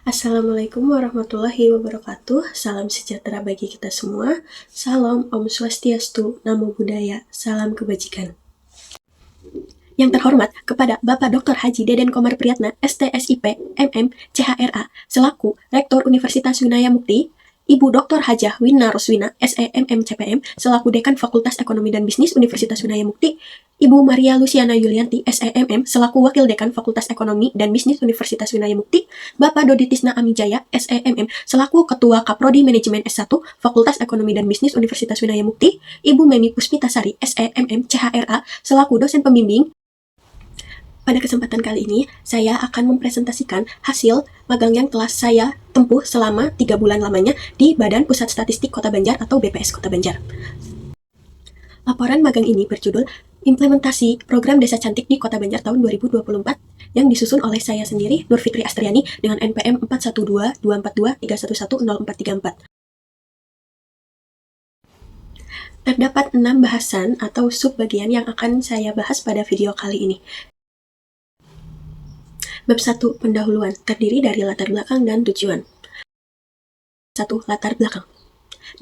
Assalamualaikum warahmatullahi wabarakatuh. Salam sejahtera bagi kita semua. Salam Om Swastiastu, Namo Buddhaya, salam kebajikan. Yang terhormat kepada Bapak Dr. Haji Deden Komar Priyatna, STSIP, MM, CHRA, selaku Rektor Universitas Winaya Mukti, Ibu Dr. Hajah Wina Roswina, SEMM CPM, selaku Dekan Fakultas Ekonomi dan Bisnis Universitas Winaya Mukti, Ibu Maria Luciana Yulianti, SEMM, selaku Wakil Dekan Fakultas Ekonomi dan Bisnis Universitas Winaya Mukti, Bapak Dodi Tisna Amijaya, SEMM, selaku Ketua Kaprodi Manajemen S1, Fakultas Ekonomi dan Bisnis Universitas Winaya Mukti, Ibu Memi Puspitasari, SEMM, CHRA, selaku Dosen Pembimbing. Pada kesempatan kali ini, saya akan mempresentasikan hasil magang yang telah saya tempuh selama 3 bulan lamanya di Badan Pusat Statistik Kota Banjar atau BPS Kota Banjar. Laporan magang ini berjudul Implementasi Program Desa Cantik di Kota Banjar tahun 2024 yang disusun oleh saya sendiri, Nur Fitri Astriani, dengan NPM 41224231104434. Terdapat 6 bahasan atau subbagian yang akan saya bahas pada video kali ini. Bab 1. Pendahuluan, terdiri dari latar belakang dan tujuan. 1. Latar belakang.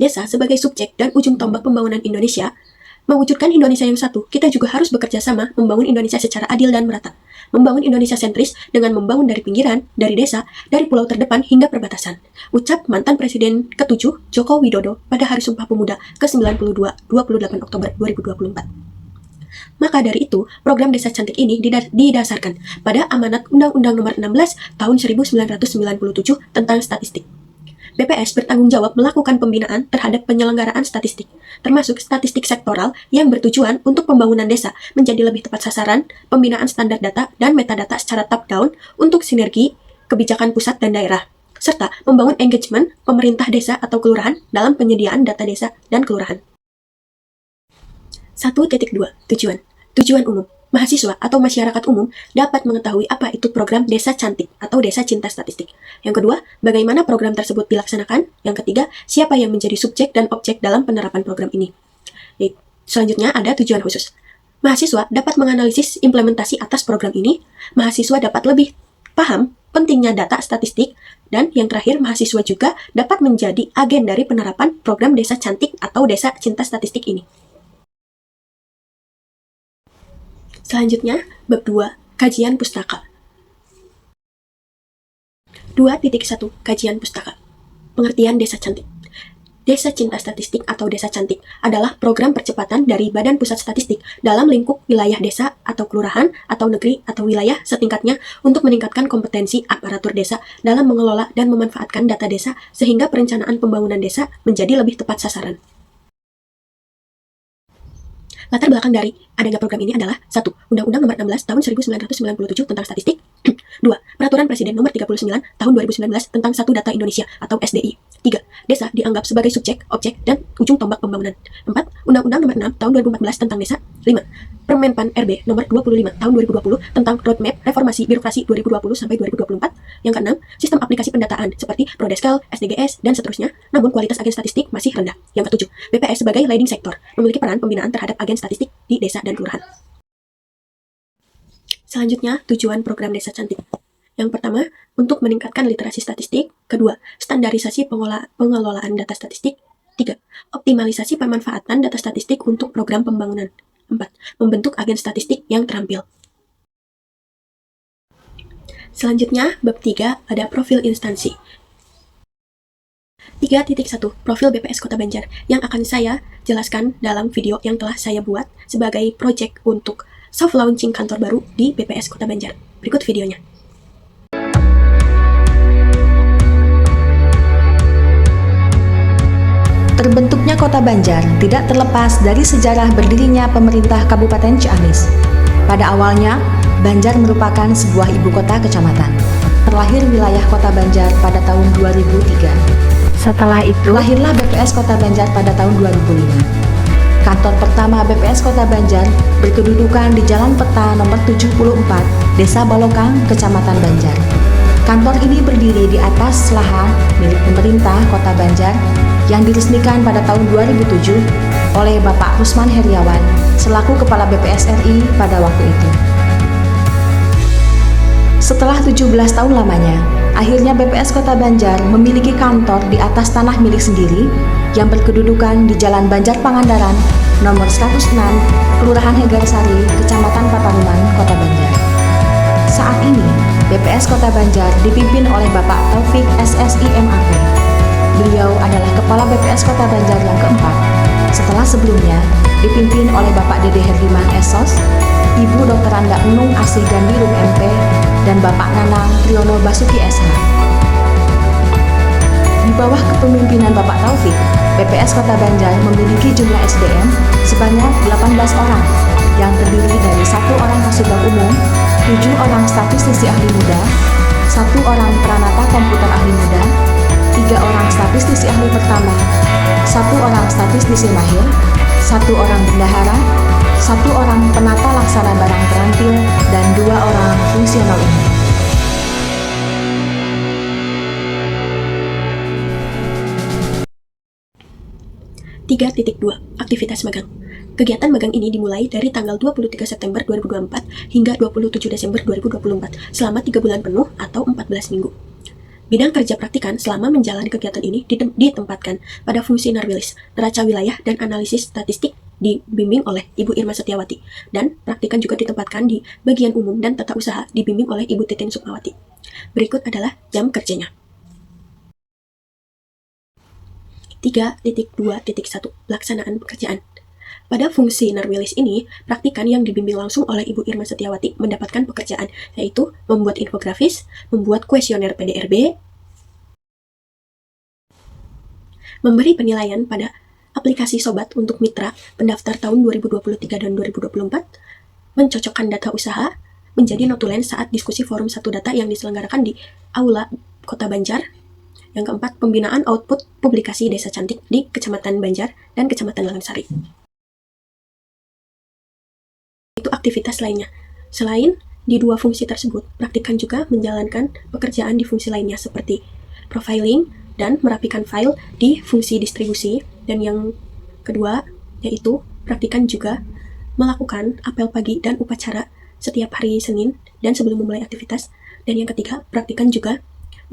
Desa sebagai subjek dan ujung tombak pembangunan Indonesia. Mewujudkan Indonesia yang satu, kita juga harus bekerja sama membangun Indonesia secara adil dan merata. Membangun Indonesia sentris dengan membangun dari pinggiran, dari desa, dari pulau terdepan hingga perbatasan. Ucap mantan Presiden ke-7 Joko Widodo pada Hari Sumpah Pemuda ke-92, 28 Oktober 2024. Maka dari itu, program Desa Cantik ini didasarkan pada amanat Undang-Undang Nomor 16 Tahun 1997 tentang statistik. BPS bertanggung jawab melakukan pembinaan terhadap penyelenggaraan statistik, termasuk statistik sektoral yang bertujuan untuk pembangunan desa menjadi lebih tepat sasaran, pembinaan standar data dan metadata secara top-down untuk sinergi kebijakan pusat dan daerah, serta membangun engagement pemerintah desa atau kelurahan dalam penyediaan data desa dan kelurahan. 1.2. Tujuan. Tujuan umum. Mahasiswa atau masyarakat umum dapat mengetahui apa itu program Desa Cantik atau Desa Cinta Statistik. Yang kedua, bagaimana program tersebut dilaksanakan. Yang ketiga, siapa yang menjadi subjek dan objek dalam penerapan program ini. Selanjutnya ada tujuan khusus. Mahasiswa dapat menganalisis implementasi atas program ini. Mahasiswa dapat lebih paham pentingnya data statistik. Dan yang terakhir, mahasiswa juga dapat menjadi agen dari penerapan program Desa Cantik atau Desa Cinta Statistik ini. Selanjutnya, bab 2, kajian pustaka. 2.1 Kajian pustaka. Pengertian Desa Cantik. Desa Cinta Statistik atau Desa Cantik adalah program percepatan dari Badan Pusat Statistik dalam lingkup wilayah desa atau kelurahan atau negeri atau wilayah setingkatnya untuk meningkatkan kompetensi aparatur desa dalam mengelola dan memanfaatkan data desa sehingga perencanaan pembangunan desa menjadi lebih tepat sasaran. Latar belakang dari adanya program ini adalah 1. Undang-Undang Nomor 16 Tahun 1997 tentang Statistik. 2. Peraturan Presiden Nomor 39 Tahun 2019 tentang Satu Data Indonesia atau SDI. 3. Desa dianggap sebagai subjek, objek, dan ujung tombak pembangunan. 4. Undang-Undang Nomor 6 Tahun 2014 tentang Desa. 5. Permenpan RB Nomor 25 Tahun 2020 tentang Roadmap Reformasi Birokrasi 2020-2024. Yang keenam, sistem aplikasi pendataan seperti Prodeskel, SDGs, dan seterusnya, namun kualitas agen statistik masih rendah. Yang ketujuh, BPS sebagai leading sector memiliki peran pembinaan terhadap agen statistik di desa dan kelurahan. Selanjutnya, tujuan program Desa Cantik. Yang pertama, untuk meningkatkan literasi statistik. Kedua, standarisasi pengelolaan data statistik. 3. Optimalisasi pemanfaatan data statistik untuk program pembangunan. 4. Membentuk agen statistik yang terampil. Selanjutnya, bab 3 ada profil instansi. 3.1 Profil BPS Kota Banjar yang akan saya jelaskan dalam video yang telah saya buat sebagai project untuk soft launching kantor baru di BPS Kota Banjar. Berikut videonya. Terbentuknya Kota Banjar tidak terlepas dari sejarah berdirinya pemerintah Kabupaten Ciamis. Pada awalnya, Banjar merupakan sebuah ibu kota kecamatan. Terlahir wilayah Kota Banjar pada tahun 2003. Setelah itu, lahirlah BPS Kota Banjar pada tahun 2005. Kantor pertama BPS Kota Banjar berkedudukan di Jalan Peta nomor 74, Desa Balokang, Kecamatan Banjar. Kantor ini berdiri di atas lahan milik pemerintah Kota Banjar yang diresmikan pada tahun 2007 oleh Bapak Rusman Heriawan selaku Kepala BPS RI pada waktu itu. Setelah 17 tahun lamanya, Akhirnya BPS Kota Banjar memiliki kantor di atas tanah milik sendiri yang berkedudukan di Jalan Banjar Pangandaran, nomor 106, Kelurahan Hegarsari, Kecamatan Pataruman, Kota Banjar. Saat ini, BPS Kota Banjar dipimpin oleh Bapak Taufik SSI MAP. Beliau adalah Kepala BPS Kota Banjar yang keempat, setelah sebelumnya dipimpin oleh Bapak Dede Herdiman SOS, Ibu Dr. Anda Enung Asih Gandirum MP, dan Bapak Nanang Triyono Basuki SH. Di bawah kepemimpinan Bapak Taufik, BPS Kota Banjar memiliki jumlah SDM sebanyak 18 orang, yang terdiri dari 1 orang kasubag umum, 7 orang statistisi ahli muda, 1 orang peranata komputer ahli muda, 3 orang statistisi ahli pertama, 1 orang statistisi mahir, 1 orang bendahara, 1 orang penata laksana barang terampil, dan 2 orang fungsional umum. (3.2) Aktivitas magang. Kegiatan magang ini dimulai dari tanggal 23 September 2024 hingga 27 Desember 2024 selama 3 bulan penuh atau 14 minggu. Bidang kerja praktikan selama menjalani kegiatan ini ditempatkan pada fungsi narwilis, neraca wilayah dan analisis statistik dibimbing oleh Ibu Irma Setiawati, dan praktikan juga ditempatkan di bagian umum dan tata usaha dibimbing oleh Ibu Titin Sukmawati. Berikut adalah jam kerjanya. 3.2.1 Pelaksanaan pekerjaan. Pada fungsi narwilis ini, praktikan yang dibimbing langsung oleh Ibu Irma Setiawati mendapatkan pekerjaan, yaitu membuat infografis, membuat kuesioner PDRB, memberi penilaian pada aplikasi Sobat untuk mitra pendaftar tahun 2023 dan 2024, mencocokkan data usaha, menjadi notulen saat diskusi forum satu data yang diselenggarakan di Aula Kota Banjar. Yang keempat, pembinaan output publikasi Desa Cantik di Kecamatan Banjar dan Kecamatan Lalangsari. Itu aktivitas lainnya. Selain di 2 fungsi tersebut, praktikan juga menjalankan pekerjaan di fungsi lainnya seperti profiling dan merapikan file di fungsi distribusi. Dan yang kedua, yaitu praktikan juga melakukan apel pagi dan upacara setiap hari Senin dan sebelum memulai aktivitas. Dan yang ketiga, praktikan juga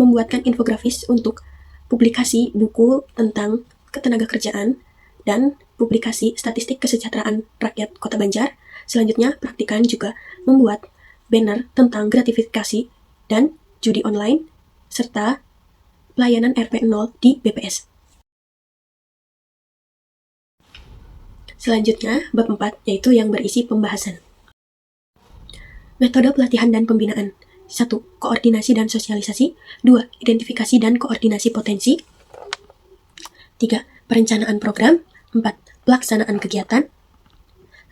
membuatkan infografis untuk publikasi buku tentang ketenagakerjaan dan publikasi statistik kesejahteraan rakyat Kota Banjar. Selanjutnya, praktikan juga membuat banner tentang gratifikasi dan judi online, serta pelayanan RP0 di BPS. Selanjutnya, bab 4, yaitu yang berisi pembahasan. Metode pelatihan dan pembinaan. 1. Koordinasi dan sosialisasi. 2. Identifikasi dan koordinasi potensi. 3. Perencanaan program. 4. Pelaksanaan kegiatan.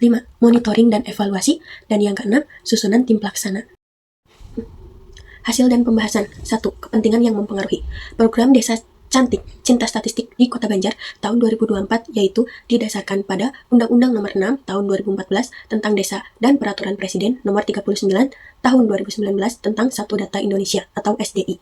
5. Monitoring dan evaluasi. Dan yang keenam, susunan tim pelaksana. Hasil dan pembahasan. 1. Kepentingan yang mempengaruhi. Program Desa Cantik Cinta Statistik di Kota Banjar tahun 2024 yaitu didasarkan pada Undang-Undang Nomor 6 Tahun 2014 tentang Desa dan Peraturan Presiden Nomor 39 Tahun 2019 tentang Satu Data Indonesia atau SDI.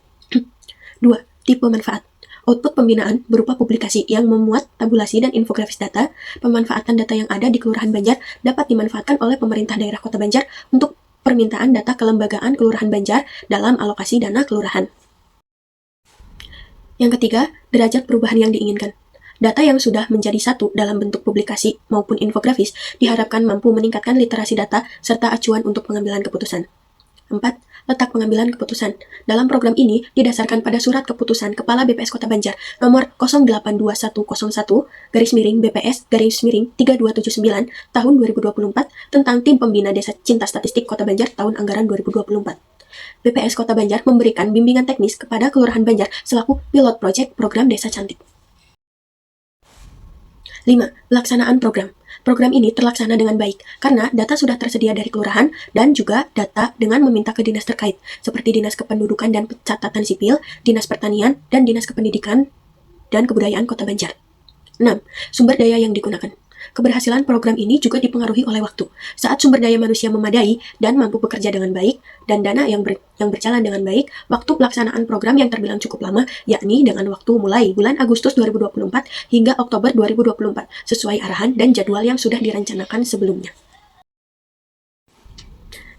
2. Tipe manfaat. Output pembinaan berupa publikasi yang memuat tabulasi dan infografis data. Pemanfaatan data yang ada di Kelurahan Banjar dapat dimanfaatkan oleh pemerintah daerah Kota Banjar untuk permintaan data kelembagaan Kelurahan Banjar dalam alokasi dana kelurahan. Yang ketiga, derajat perubahan yang diinginkan. Data yang sudah menjadi satu dalam bentuk publikasi maupun infografis diharapkan mampu meningkatkan literasi data serta acuan untuk pengambilan keputusan. 4. Letak pengambilan keputusan. Dalam program ini didasarkan pada Surat Keputusan Kepala BPS Kota Banjar nomor 082101 BPS-3279 tahun 2024 tentang Tim Pembina Desa Cinta Statistik Kota Banjar tahun anggaran 2024. BPS Kota Banjar memberikan bimbingan teknis kepada Kelurahan Banjar selaku pilot proyek program Desa Cantik. 5. Pelaksanaan program. Program ini terlaksana dengan baik karena data sudah tersedia dari kelurahan dan juga data dengan meminta ke dinas terkait seperti Dinas Kependudukan dan Catatan Sipil, Dinas Pertanian, dan Dinas Kependidikan dan Kebudayaan Kota Banjar. 6. Sumber daya yang digunakan. Keberhasilan program ini juga dipengaruhi oleh waktu. Saat sumber daya manusia memadai dan mampu bekerja dengan baik, dan dana yang berjalan dengan baik, waktu pelaksanaan program yang terbilang cukup lama, yakni dengan waktu mulai bulan Agustus 2024 hingga Oktober 2024, sesuai arahan dan jadwal yang sudah direncanakan sebelumnya.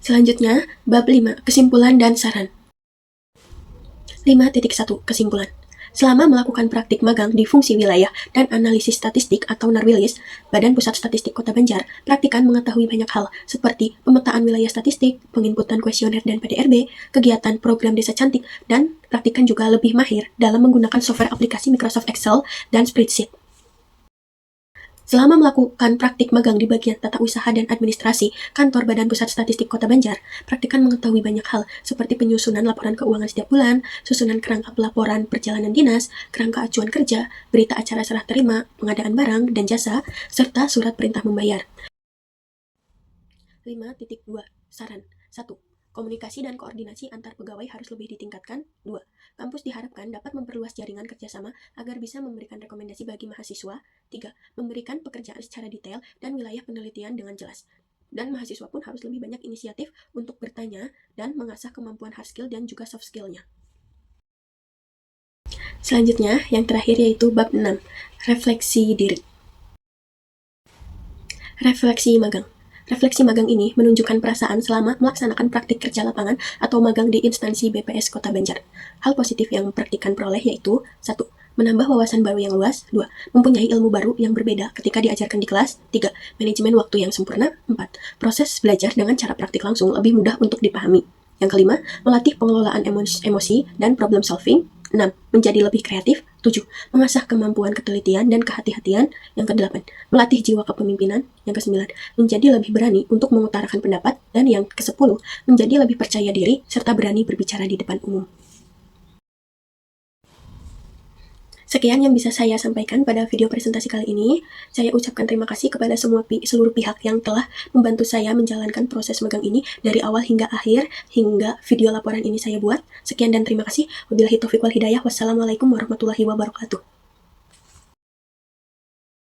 Selanjutnya, bab 5, kesimpulan dan saran. 5.1 Kesimpulan. Selama melakukan praktik magang di fungsi wilayah dan analisis statistik atau Narwilis, Badan Pusat Statistik Kota Banjar, praktikan mengetahui banyak hal seperti pemetaan wilayah statistik, penginputan kuesioner dan PDRB, kegiatan program Desa Cantik, dan praktikan juga lebih mahir dalam menggunakan software aplikasi Microsoft Excel dan spreadsheet. Selama melakukan praktik magang di bagian tata usaha dan administrasi kantor Badan Pusat Statistik Kota Banjar, praktikan mengetahui banyak hal seperti penyusunan laporan keuangan setiap bulan, susunan kerangka pelaporan perjalanan dinas, kerangka acuan kerja, berita acara serah terima, pengadaan barang dan jasa, serta surat perintah membayar. 5.2 Saran. 1. Komunikasi dan koordinasi antar pegawai harus lebih ditingkatkan. 2. Kampus diharapkan dapat memperluas jaringan kerjasama agar bisa memberikan rekomendasi bagi mahasiswa. 3. Memberikan pekerjaan secara detail dan wilayah penelitian dengan jelas. Dan mahasiswa pun harus lebih banyak inisiatif untuk bertanya dan mengasah kemampuan hard skill dan juga soft skill-nya. Selanjutnya, yang terakhir yaitu bab 6, refleksi diri. Refleksi magang. Refleksi magang ini menunjukkan perasaan selama melaksanakan praktik kerja lapangan atau magang di instansi BPS Kota Banjar. Hal positif yang praktikan peroleh yaitu 1. Menambah wawasan baru yang luas. 2. Mempunyai ilmu baru yang berbeda ketika diajarkan di kelas. 3. Manajemen waktu yang sempurna. 4. Proses belajar dengan cara praktik langsung lebih mudah untuk dipahami. Yang kelima, melatih pengelolaan emosi dan problem solving. 6. Menjadi lebih kreatif. 7. Mengasah kemampuan ketelitian dan kehati-hatian. Yang ke-8. Melatih jiwa kepemimpinan. Yang ke-9. Menjadi lebih berani untuk mengutarakan pendapat. Dan yang ke-10. Menjadi lebih percaya diri serta berani berbicara di depan umum. Sekian yang bisa saya sampaikan pada video presentasi kali ini. Saya ucapkan terima kasih kepada seluruh pihak yang telah membantu saya menjalankan proses magang ini dari awal hingga akhir, hingga video laporan ini saya buat. Sekian dan terima kasih. Wabillahi taufiq wal hidayah. Wassalamualaikum warahmatullahi wabarakatuh.